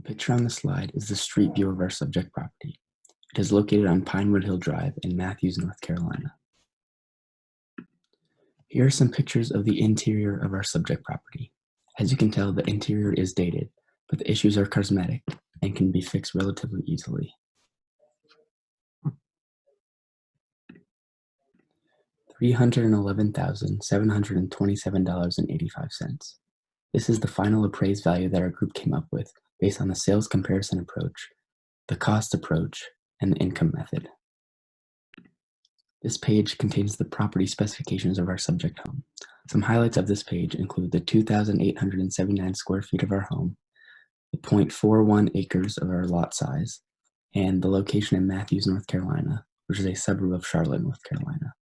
picture on the slide is the street view of our subject property. It is located on Pinewood Hill Drive in Matthews, North Carolina. Here are some pictures of the interior of our subject property. As you can tell, the interior is dated, but the issues are cosmetic and can be fixed relatively easily. $311,727.85. This is the final appraised value that our group came up with based on the sales comparison approach, the cost approach, and the income method. This page contains the property specifications of our subject home. Some highlights of this page include the 2,879 square feet of our home, the 0.41 acres of our lot size, and the location in Matthews, North Carolina, which is a suburb of Charlotte, North Carolina.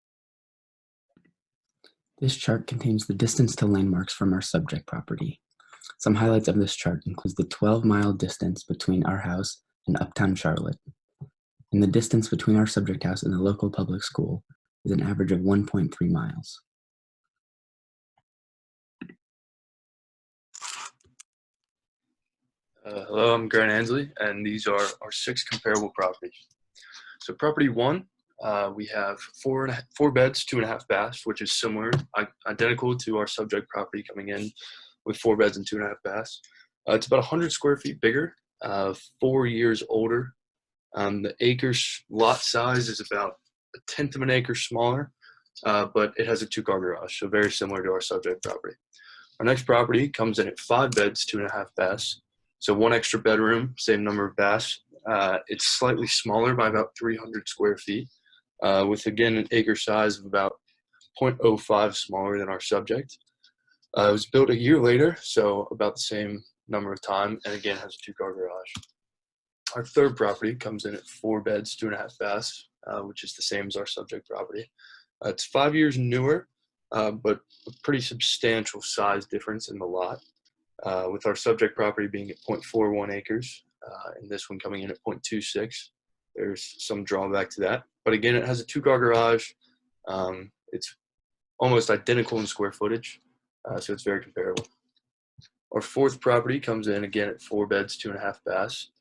This chart contains the distance to landmarks from our subject property. Some highlights of this chart includes the 12-mile distance between our house and uptown Charlotte. And the distance between our subject house and the local public school is an average of 1.3 miles. Hello, I'm Grant Ansley, and these are our 6 comparable properties. So property 1, we have 4 beds, 2.5 baths, which is similar, identical to our subject property coming in with 4 beds and 2.5 baths. It's about 100 square feet bigger, 4 years older. The lot size is about 1/10 of an acre smaller, but it has a 2-car garage, so very similar to our subject property. Our next property comes in at 5 beds, 2.5 baths. So 1 extra bedroom, same number of baths. It's slightly smaller by about 300 square feet, with again an acre size of about 0.05 smaller than our subject. It was built a year later, so about the same number of time, and again has a 2-car garage. Our third property comes in at 4 beds, 2.5 baths, which is the same as our subject property. It's 5 years newer, but a pretty substantial size difference in the lot. With our subject property being at 0.41 acres, and this one coming in at 0.26. There's some drawback to that. But again, it has a 2-car garage. It's almost identical in square footage, so it's very comparable. Our fourth property comes in again at 4 beds, 2.5 baths.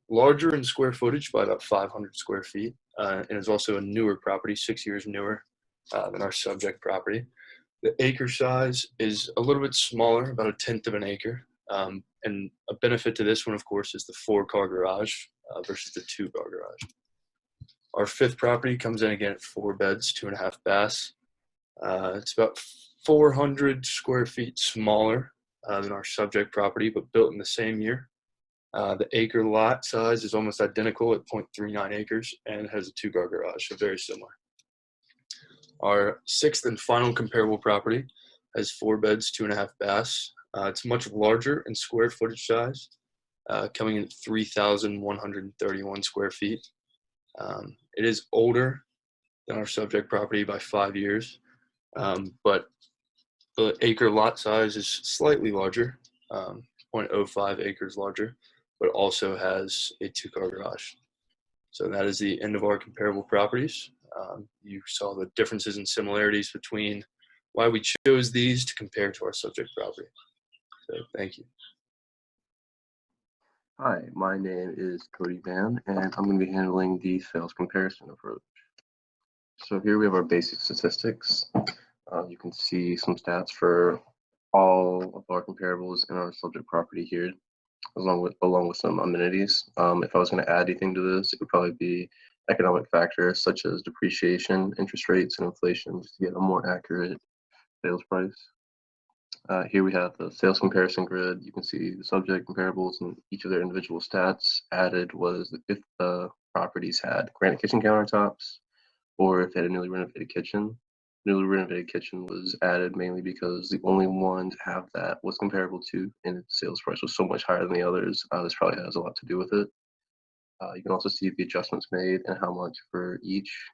Larger in square footage by about 500 square feet, and is also a newer property, 6 years newer than our subject property. The acre size is a little bit smaller, about 1/10 of an acre. And a benefit to this one, of course, is the 4-car garage versus the 2-car garage. Our fifth property comes in again at 4 beds, 2.5 baths. It's about 400 square feet smaller than our subject property, but built in the same year. The acre lot size is almost identical at 0.39 acres and has a 2-car garage, so very similar. Our sixth and final comparable property has 4 beds, 2.5 baths. It's much larger in square footage size, coming in at 3,131 square feet. It is older than our subject property by 5 years, but the acre lot size is slightly larger, 0.05 acres larger, but also has a 2-car garage. So that is the end of our comparable properties. You saw the differences and similarities between why we chose these to compare to our subject property. So thank you. Hi, my name is Cody Van, and I'm going to be handling the sales comparison approach. So here we have our basic statistics. You can see some stats for all of our comparables in our subject property here, along with some amenities. If I was going to add anything to this, it would probably be economic factors such as depreciation, interest rates, and inflation just to get a more accurate sales price. Here we have the sales comparison grid. You can see the subject comparables and each of their individual stats. Added was if the properties had granite kitchen countertops or if they had a newly renovated kitchen. Newly renovated kitchen was added mainly because the only one to have that was comparable to, and its sales price was so much higher than the others. This probably has a lot to do with it. You can also see the adjustments made and how much for each.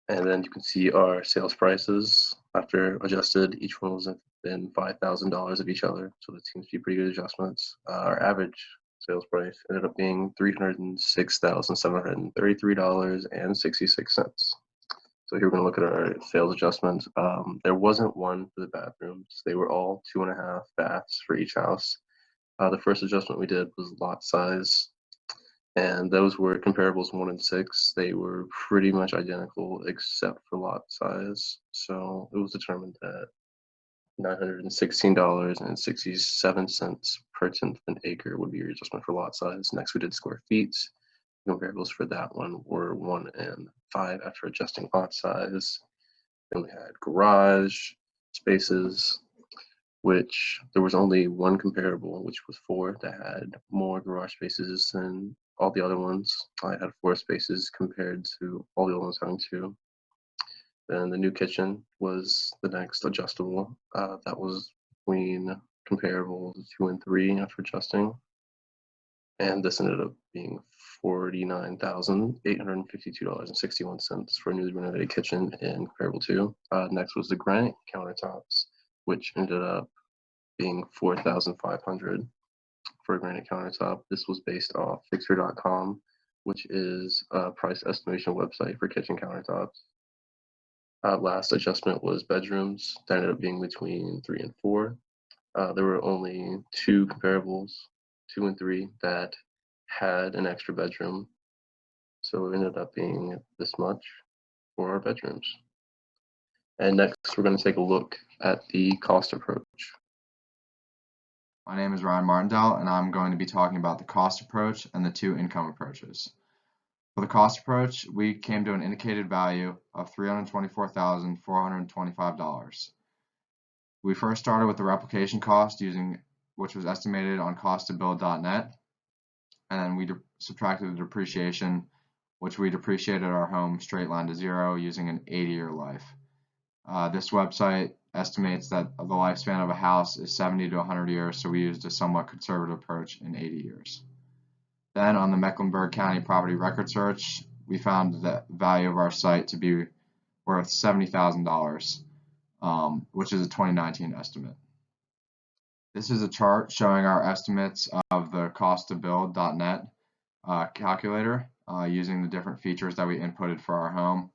And then you can see our sales prices after adjusted. Each one was within $5,000 of each other, so that seems to be pretty good adjustments. Our average sales price ended up being $306,733.66. So here we're going to look at our sales adjustments. There wasn't one for the bathrooms. They were all 2.5 baths for each house. The first adjustment we did was lot size, and those were comparables 1 and 6. They were pretty much identical except for lot size. So it was determined that $916.67 per tenth of an acre would be your adjustment for lot size. Next, we did square feet. Comparables for that one were 1 and 5 after adjusting lot size. Then we had garage spaces, which there was only one comparable, which was 4, that had more garage spaces than all the other ones. I had 4 spaces compared to all the other ones having 2. Then the new kitchen was the next adjustable. That was between comparable 2 and 3 after adjusting. And this ended up being $49,852.61 for a newly renovated kitchen in comparable 2. Next was the granite countertops, which ended up being $4,500 for a granite countertop. This was based off Fixer.com, which is a price estimation website for kitchen countertops. Last adjustment was bedrooms. That ended up being between 3 and 4. There were only 2 comparables, 2 and 3, that had an extra bedroom. So it ended up being this much for our bedrooms. And next, we're going to take a look at the cost approach. My name is Ryan Martindale, and I'm going to be talking about the cost approach and the 2 income approaches. For the cost approach, we came to an indicated value of $324,425. We first started with the replication cost which was estimated on costtobuild.net, and then we subtracted the depreciation, which we depreciated our home straight line to 0 using an 80-year life. This website estimates that the lifespan of a house is 70 to 100 years, so we used a somewhat conservative approach in 80 years. Then on the Mecklenburg County Property Record Search, we found the value of our site to be worth $70,000, which is a 2019 estimate. This is a chart showing our estimates of the costtobuild.net calculator using the different features that we inputted for our home.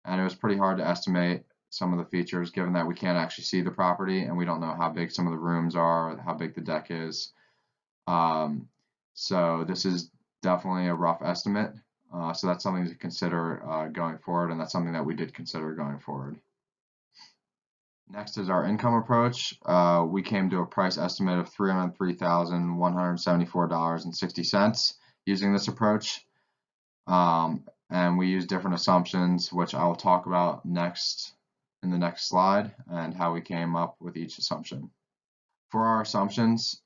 And it was pretty hard to estimate some of the features given that we can't actually see the property and we don't know how big some of the rooms are, or how big the deck is. So this is definitely a rough estimate. So that's something to consider going forward, and that's something that we did consider going forward. Next is our income approach. We came to a price estimate of $303,174.60 using this approach. And we use different assumptions, which I will talk about next in the next slide, and how we came up with each assumption. For our assumptions,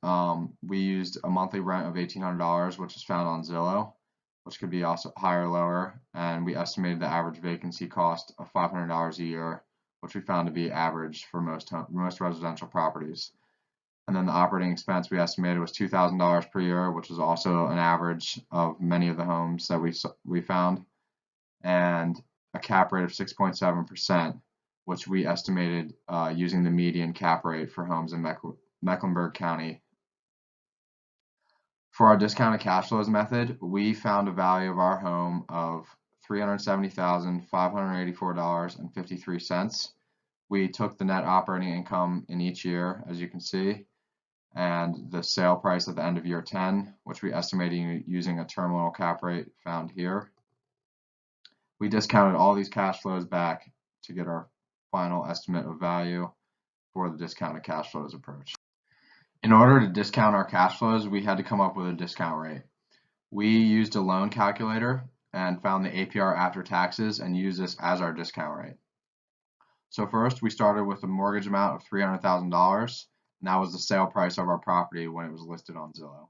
we used a monthly rent of $1,800, which is found on Zillow, which could be also higher or lower, and we estimated the average vacancy cost of $500 a year, which we found to be average for most residential properties. And then the operating expense we estimated was $2,000 per year, which is also an average of many of the homes that we found, and a cap rate of 6.7%, which we estimated using the median cap rate for homes in Mecklenburg County. For our discounted cash flows method, we found a value of our home of $370,584.53. We took the net operating income in each year, as you can see, and the sale price at the end of year 10, which we estimated using a terminal cap rate found here. We discounted all these cash flows back to get our final estimate of value for the discounted cash flows approach. In order to discount our cash flows, we had to come up with a discount rate. We used a loan calculator and found the APR after taxes and used this as our discount rate. So first, we started with a mortgage amount of $300,000, and that was the sale price of our property when it was listed on Zillow.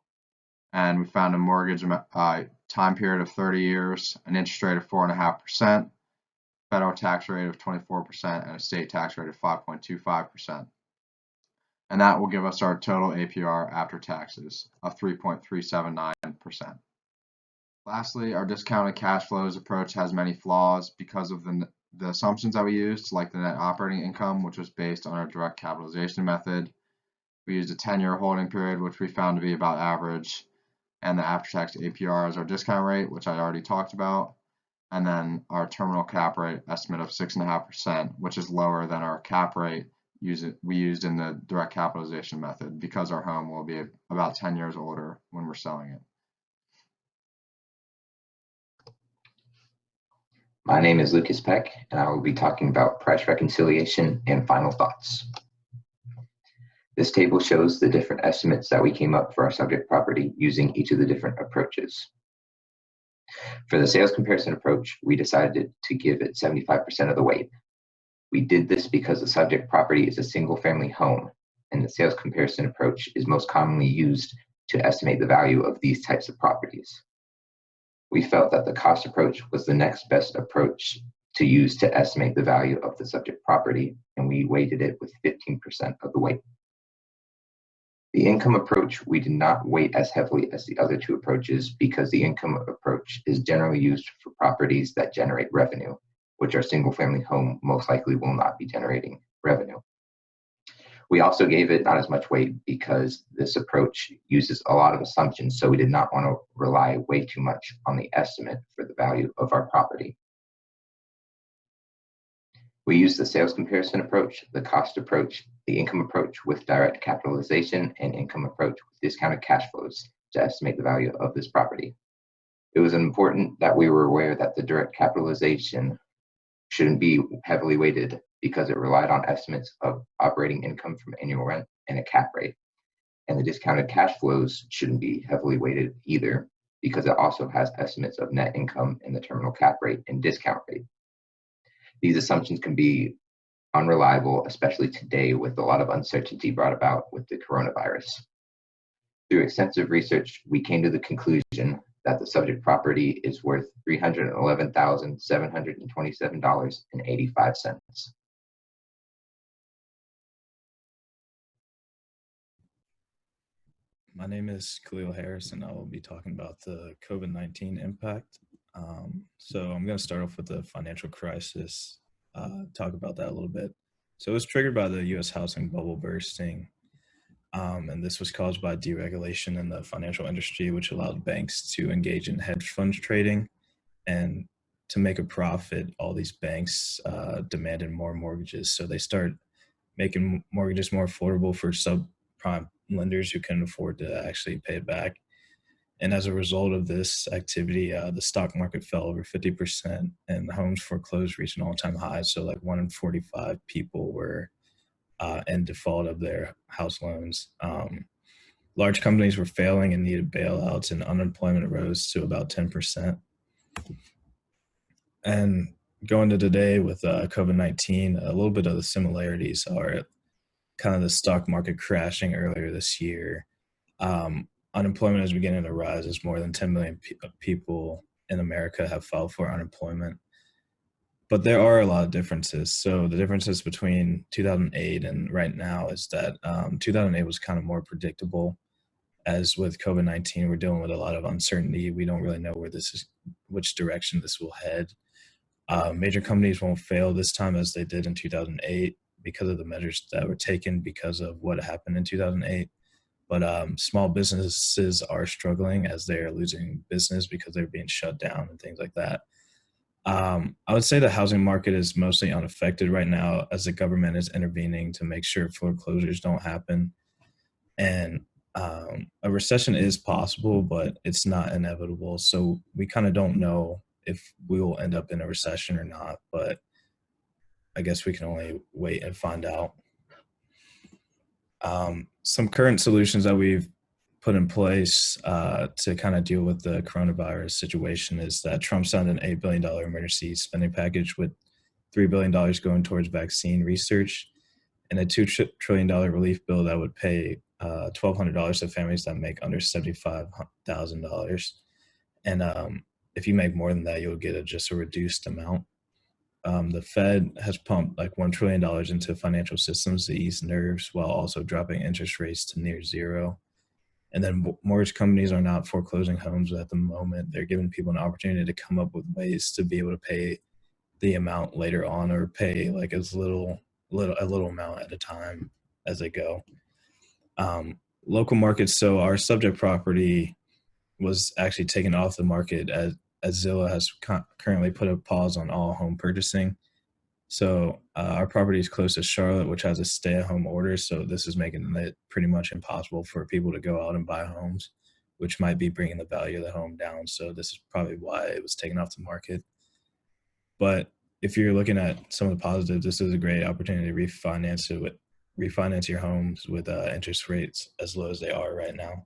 And we found a mortgage time period of 30 years, an interest rate of 4.5%, federal tax rate of 24%, and a state tax rate of 5.25%. And that will give us our total APR after taxes of 3.379%. Lastly, our discounted cash flows approach has many flaws because of the assumptions that we used, like the net operating income, which was based on our direct capitalization method. We used a 10-year holding period, which we found to be about average, and the after-tax APR as our discount rate, which I already talked about, and then our terminal cap rate estimate of 6.5%, which is lower than our cap rate we used in the direct capitalization method because our home will be about 10 years older when we're selling it. My name is Lucas Peck, and I will be talking about price reconciliation and final thoughts. This table shows the different estimates that we came up for our subject property using each of the different approaches. For the sales comparison approach, we decided to give it 75% of the weight. We did this because the subject property is a single-family home, and the sales comparison approach is most commonly used to estimate the value of these types of properties. We felt that the cost approach was the next best approach to use to estimate the value of the subject property, and we weighted it with 15% of the weight. The income approach, we did not weight as heavily as the other two approaches because the income approach is generally used for properties that generate revenue, which our single-family home most likely will not be generating revenue. We also gave it not as much weight because this approach uses a lot of assumptions, so we did not want to rely way too much on the estimate for the value of our property. We use the sales comparison approach, the cost approach, the income approach with direct capitalization, and income approach with discounted cash flows to estimate the value of this property. It was important that we were aware that the direct capitalization shouldn't be heavily weighted because it relied on estimates of operating income from annual rent and a cap rate. And the discounted cash flows shouldn't be heavily weighted either because it also has estimates of net income and the terminal cap rate and discount rate. These assumptions can be unreliable, especially today with a lot of uncertainty brought about with the coronavirus. Through extensive research, we came to the conclusion that the subject property is worth $311,727.85. My name is Khalil Harris, and I will be talking about the COVID-19 impact. So I'm going to start off with the financial crisis, talk about that a little bit. So it was triggered by the U.S. housing bubble bursting, and this was caused by deregulation in the financial industry, which allowed banks to engage in hedge fund trading. And to make a profit, all these banks demanded more mortgages. So they started making mortgages more affordable for subprime lenders who couldn't afford to actually pay it back. And as a result of this activity, the stock market fell over 50% and homes foreclosed reached an all-time high. So like 1 in 45 people were in default of their house loans. Large companies were failing and needed bailouts, and unemployment rose to about 10%. And going to today with COVID-19, a little bit of the similarities are kind of the stock market crashing earlier this year. Unemployment is beginning to rise as more than 10 million people in America have filed for unemployment. But there are a lot of differences. So the differences between 2008 and right now is that 2008 was kind of more predictable. As with COVID-19, we're dealing with a lot of uncertainty. We don't really know which direction this will head. Major companies won't fail this time as they did in 2008 because of the measures that were taken because of what happened in 2008. But small businesses are struggling as they're losing business because they're being shut down and things like that. I would say the housing market is mostly unaffected right now as the government is intervening to make sure foreclosures don't happen. And a recession is possible, but it's not inevitable. So we kind of don't know if we will end up in a recession or not, but I guess we can only wait and find out. Some current solutions that we've put in place to kind of deal with the coronavirus situation is that Trump signed an $8 billion emergency spending package with $3 billion going towards vaccine research and a $2 trillion relief bill that would pay $1,200 to families that make under $75,000. And if you make more than that, you'll get just a reduced amount. The Fed has pumped like $1 trillion into financial systems to ease nerves while also dropping interest rates to near zero. And then mortgage companies are not foreclosing homes at the moment. They're giving people an opportunity to come up with ways to be able to pay the amount later on or pay like a little amount at a time as they go. Local markets. So our subject property was actually taken off the market as Zillow has currently put a pause on all home purchasing. So our property is close to Charlotte, which has a stay-at-home order. So this is making it pretty much impossible for people to go out and buy homes, which might be bringing the value of the home down. So this is probably why it was taken off the market. But if you're looking at some of the positives, this is a great opportunity to refinance your homes with interest rates as low as they are right now.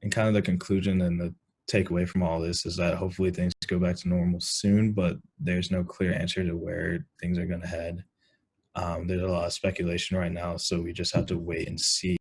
And kind of the conclusion and the takeaway from all this is that hopefully things go back to normal soon, but there's no clear answer to where things are going to head. There's a lot of speculation right now, so we just have to wait and see